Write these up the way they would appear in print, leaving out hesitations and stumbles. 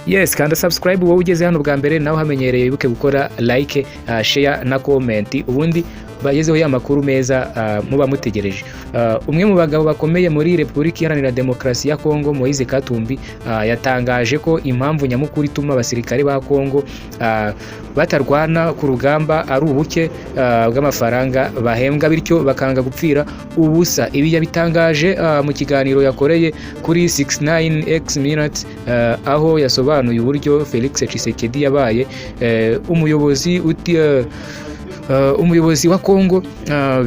Yes, kanda subscribe wowe ugeze hano bwa mbere nawe hamenyereye wibuke gukora like, share na comment ubundi bagezeho ya makuru meza muba mutegereje. Umwe mu bagabo bakomeye muri Repubulika Iharanira Demokarasi ya Kongo, Moise Katumbi, yatangaje ko impamvu nyamukuru ituma abasirikare ba Kongo batarwana ku rugamba ari ubuke bw'amafaranga bahembwa, bityo bakanga gupfira ubusa. Ibi yabitangaje mu kiganiro yakoreye kuri 69x minutes, aho yasobanuye uburyo Felix Tshisekedi yabaye umuyobozi wa Kongo,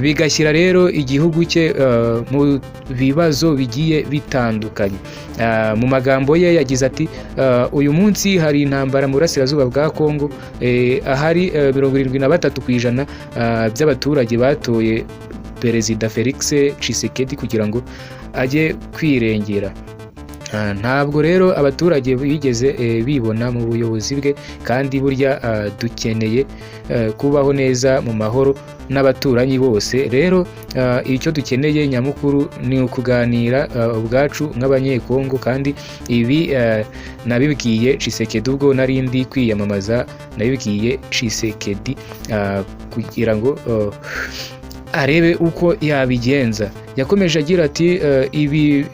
bigashyira rero igihugu cye mu bibazo bigiye bitandukanye. Mu magambo ye yagize ati uyu munsi hari intambara mu burasirazuba bwa Kongo, ahari 73% by'abaturage batoye Perezida Felix Tshisekedi kugira ngo ajye kwirengera. Ntabwo rero abaturage bigeze bibona mu buyobozi bwe, kandi burya dukeneye kubaho neza mu mahoro n'abaturanyi bose. Rero icyo dukeneye nyamukuru ni ukuganira ubwacu nk'abanyekongo, kandi ibi nabibwiye Tshisekedi ubwo narindi kwiyamamaza, nabibwiye Tshisekedi kugira ngo arebe uko yabigenza. Yakomeje agira ati ibi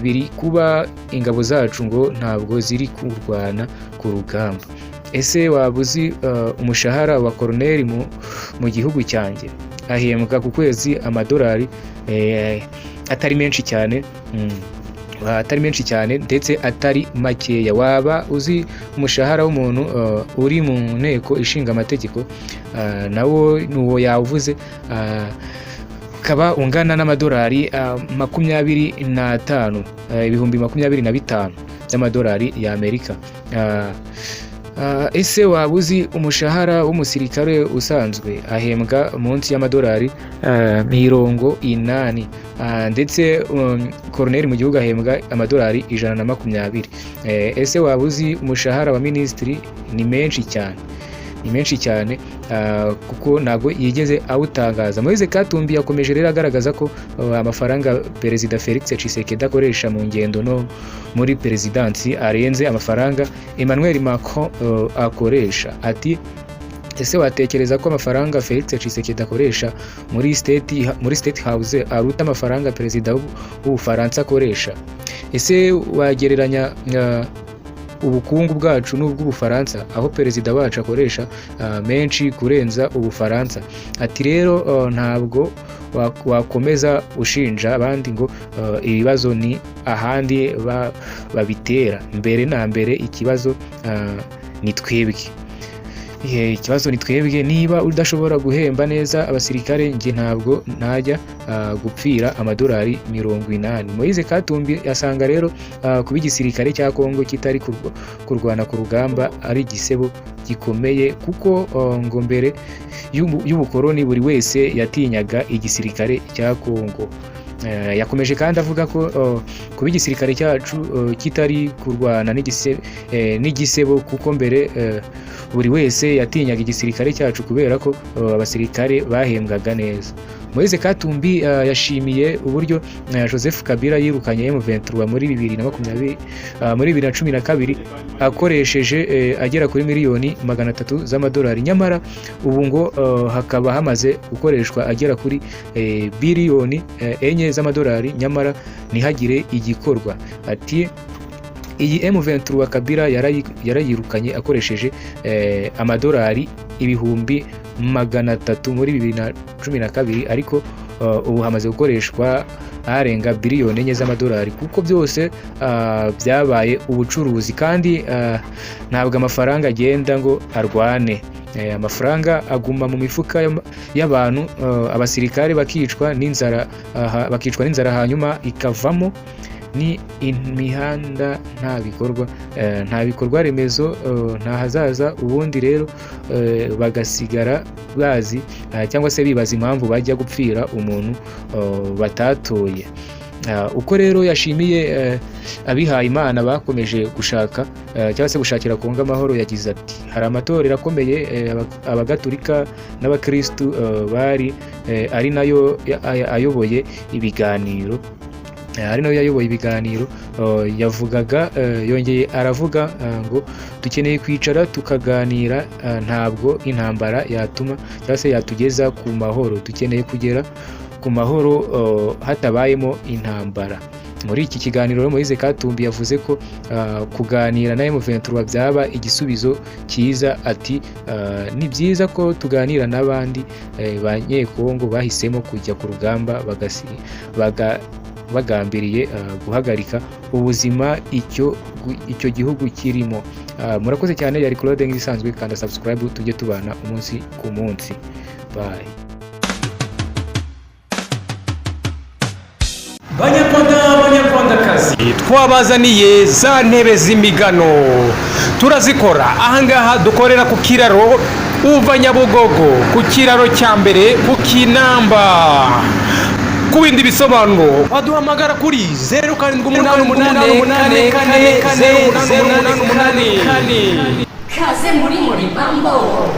biri kuba ingabo zacu ngo ntabwo ziri kurwana ku rugamba. Ese waba uzi umushahara wa koroneri mu gihugu cyanjye? Ahembwa ku kwezi amadolari atari menshi cyane, ndetse atari makeya. Waba uzi umushahara w'umuntu uri mu nteko ishinga amategeko? Nawo nuwo yawuvuze, ukaba ungana n'amadolari 25 ibihumbi 25 by'amadolari y'Amerika. Ese waba uzi umushahara w'umusirikare usanzwe? Ahembwa munsi y'amadolari 80, ndetse koroneri mu gihugu ahembwa amadolari 120. Ese waba uzi umushahara wa minisitiri? Ni menshi cyane, kuko ntabwo yigeze awutangaza. Moise Katumbi yakomeje rero agaragaza ko amafaranga Perezida Felix Tshisekedi akoresha mu ngendo no muri perezidansi arenze amafaranga Emmanuel Macron akoresha. Ati ese watekereza ko amafaranga Felix Tshisekedi akoresha muri State House aruta amafaranga Perezida w'Ubufaransa akoresha? Ese wagereranya ubukungu bwacu n'ubw'Ubufaransa, aho perezida wacu akoresha menshi kurenza Ubufaransa? Ati rero ntabwo wakomeza ushinja abandi ngo ibibazo ni ahandi babitera. Mbere na mbere ikibazo ni twebwe. Ikibazo ni twebwe. Niba udashobora guhemba neza abasirikare, njye ntabwo najya gupfira amadolari 80. Moise Katumbi yasanga rero kuba igisirikare cya Kongo kitari kurwana ku rugamba ari igisebo gikomeye, kuko ngo mbere y'ubukoroni buri wese yatinyaga igisirikare cya Kongo. Yakomeje kandi avuga ko kuba igisirikare cyacu kitari kurwana n'igisebo, kuko mbere buri wese yatinyaga igisirikare cyacu kubera ko abasirikare bahembwaga neza. Moise Katumbi yashimiye uburyo Joseph Kabila yirukanye M23 muri 2012 akoresheje agera kuri miliyoni 300 z'amadolari, nyamara ubu ngo hakaba hamaze gukoreshwa agera kuri biliyoni 4 z'amadolari, nyamara ntihagire igikorwa. Ati iyi M23 Kabila yarayirukanye akoresheje amadolari ibihumbi 300 muri 2012, ariko ubu hamaze gukoreshwa arenga biliyoni 4 z'amadolari, kuko byose byabaye ubucuruzi, kandi ntabwo amafaranga agenda ngo arwane. Amafaranga aguma mu mifuka y'abantu, abasirikare bakicwa n'inzara hanyuma ikavamo ni imihanda, nta bikorwa remezo, nta hazaza. Ubundi rero bagasigara bazi cyangwa se bibaza impamvu bajya gupfira umuntu batatoye. Uko rero yashimiye abihaye Imana bakomeje gushaka cyangwa se gushakira Kongo amahoro, yagize ati hari amatorero akomeye abagatulika n'abakristu bari ari nayo ayoboye ibiganiro ari nawe yayoboye ibiganiro yavugaga yongeye aravuga ngo dukeneye kwicara tukaganira, ntabwo intambara yatuma cyangwa se yatugeza ku mahoro, dukeneye kugera ku mahoro hatabayemo intambara. Muri iki kiganiro Moise Katumbi yavuze ko kuganira na M23 byaba igisubizo cyiza, ati ni byiza ko tuganira n'abandi banyekongo bahisemo kujya ku rugamba bagambiriye guhagarika ubuzima icyo gihugu kirimo. Murakoze cyane, yari Claude nk'ibisanzwe, kanda subscribe tujye tubana umunsi ku munsi. Bye. Banyarwandakazi, twabazaniye za ntebe z'imigano, turazikora ahangaha dukorera ku kiraro uva Nyabugogo, ku kiraro cya mbere ku Kinamba. Ku bindi bisobanuro waduhamagara kuri 0788444088. Kaze muri Mambo.